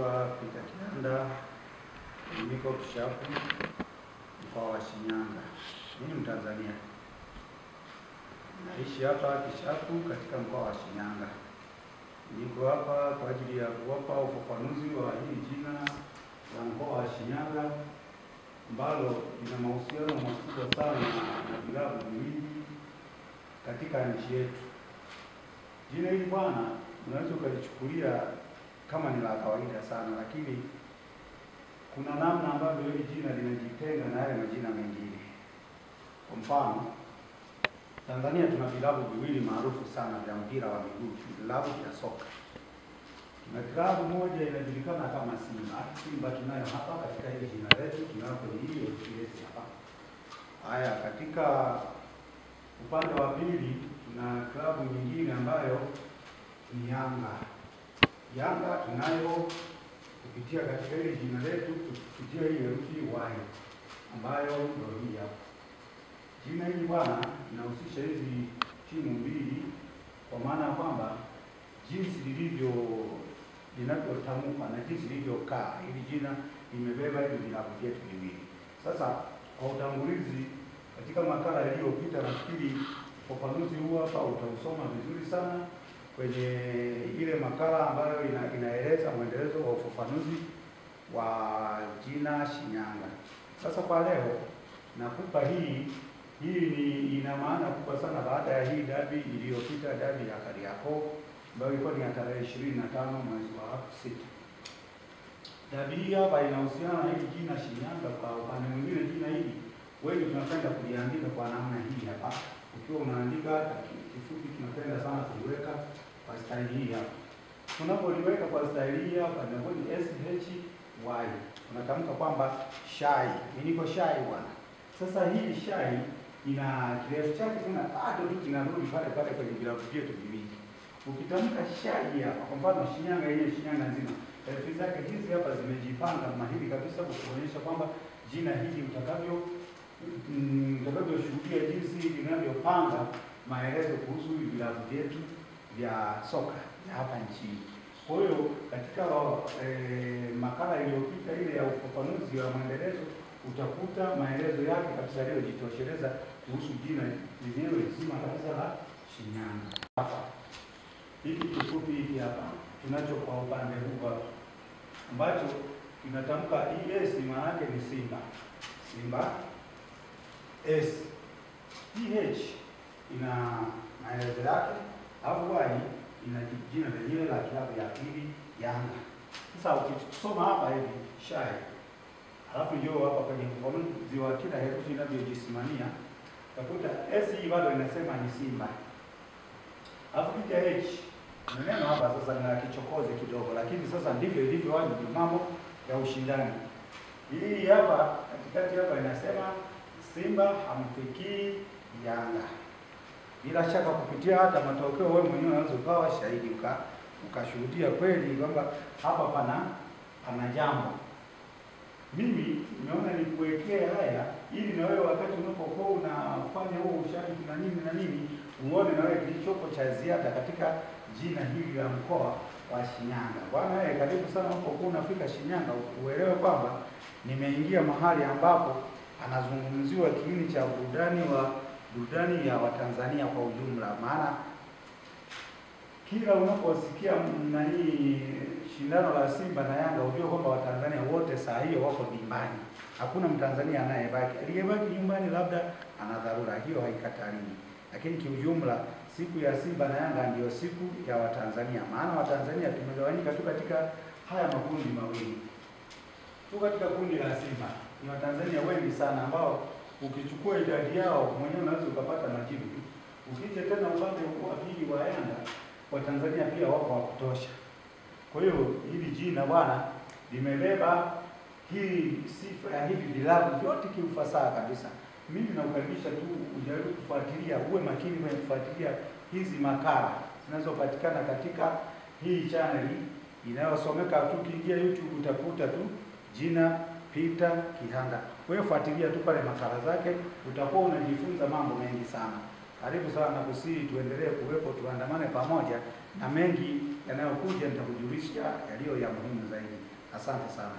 Naitwa Peter Kihanda, niko Kishapu, mkoa wa Shinyanga. Mimi ni Mtanzania. Naishi hapa Kishapu katika mkoa wa Shinyanga. Niko hapa kwa ajili ya kuwapa ufafanuzi wa hili jina la mkoa wa Shinyanga ambalo lina mahusiano makubwa sana na vilabu vingi katika nchi yetu. Jina hili bwana, unaweza ukalichukulia kama ni la kawaida sana, lakini kuna namna ambavyo hili jina linajitenga na yale majina mengine. Kwa mfano, Tanzania tuna vilabu viwili maarufu sana vya mpira wa miguu, vilabu vya soka. Tuna klabu moja inajulikana kama Simba. Simba tunayo hapa katika hili jina letu, tunayo kwenye hili FPS hapa. Haya, katika upande wa pili tuna klabu nyingine ambayo ni Yanga. Yanga tunayo kupitia katika hili jina letu, kupitia hii herufi Y ambayo ndio hii hapa. Jina hili bwana linahusisha hizi timu mbili, kwa maana ya kwamba jinsi linavyotamka na jinsi lilivyokaa, hili jina limebeba hivi vilabu vyetu viwili. Sasa kwa utangulizi, katika makala iliyopita, nafikiri ufafanuzi huu hapa utausoma vizuri sana kwenye ile makala ambayo inaeleza mwendelezo wa ufafanuzi wa jina Shinyanga. Sasa kwa leo nakupa hii ina maana kubwa sana baada ya hii dabi iliyopita, dabi ya Kariakoo ambayo ilikuwa ni ya tarehe 25 mwezi wa 6. Dabi hii hapa inahusiana na hili jina Shinyanga. Kwa upande mwingine, jina hili wengi tunapenda kuliandika kwa namna hii hapa. Ukiwa unaandika kifupi, tunapenda sana kuliweka kwa staili hii hapa. Tunapoliweka kwa staili hii hapa ni SHY, unatamka kwamba shai. Mimi niko shai bwana. Sasa hii shai ina kirefu chake, kuna bado tu kinarudi pale pale kwenye vilabu vyetu viwili. Ukitamka shai hapa, kwa mfano Shinyanga yenyewe, Shinyanga nzima, herufi zake hizi hapa zimejipanga mahili kabisa, kuonyesha kwamba jina hili utakavyoshuhudia jinsi linavyopanga maelezo kuhusu vilabu vyetu vya soka hapa nchini. Kwa hiyo katika makala iliyopita ile ya ufafanuzi wa mwendelezo, utakuta maelezo yake kabisa yaliyojitosheleza kuhusu jina lenyewe zima kabisa la Shinyanga. Hapa hiki kifupi hiki hapa tunacho kwa upande huu hapa, ambacho inatamka ES, maana yake ni Simba. Simba S. PH ina maelezo yake, alafu Y ina jina lenyewe la klabu ya pili Yanga. Sasa ukisoma hapa hivi shai, alafu njoo hapa kwenye ufafanuzi wa kila herufi inavyojisimamia, utakuta S hii bado inasema ni Simba. Alafu kija H, neno hapa sasa ni la kichokozi kidogo, lakini sasa ndivyo ilivyo wajibu mambo ya ushindani. Hii hapa katikati hapa inasema Simba hamfikii Yanga. Bila shaka kupitia hata matokeo wewe mwenyewe unaweza ukawa shahidi, ukashuhudia kweli kwamba hapa pana jambo. Mimi nimeona nikuwekee haya ili na wewe wakati unapokuwa unafanya huo ushahidi na nini uone na wewe kilichopo cha ziada katika jina hili la mkoa wa Shinyanga. Bwana wewe, karibu sana unapokuwa unafika Shinyanga, uelewe kwamba nimeingia mahali ambapo anazungumziwa kiini cha burudani ya Watanzania kwa ujumla. Maana kila unaposikia shindano la Simba na Yanga, ujue kwamba Watanzania wote saa hiyo wako dimbani. Hakuna Mtanzania anayebaki. Aliyebaki nyumbani labda ana dharura, hiyo haikataliwi. Lakini kiujumla siku ya Simba na Yanga ndio siku ya Watanzania. Maana Watanzania tumegawanyika tu katika haya makundi mawili. Tu katika kundi la Simba ni Watanzania wengi sana ambao ukichukua idadi yao mwenyewe unaweza ukapata majibu. Ukija tena upande wa pili wa Yanga, Watanzania pia wako wa kutosha. Kwa hiyo hili jina bwana limebeba hii sifa ya hivi vilabu vyote kiufasaha kabisa. Mimi naukaribisha tu ujaribu kufuatilia, uwe makini kwenye kufuatilia hizi makala zinazopatikana katika hii channel inayosomeka tu, ukiingia YouTube utakuta tu jina Peter Kihanda. Wewe fuatilia tu pale makala zake, utakuwa unajifunza mambo mengi sana. Karibu sana, kusii tuendelee kuwepo, tuandamane pamoja, na mengi yanayokuja nitakujulisha yaliyo ya muhimu zaidi. Asante sana.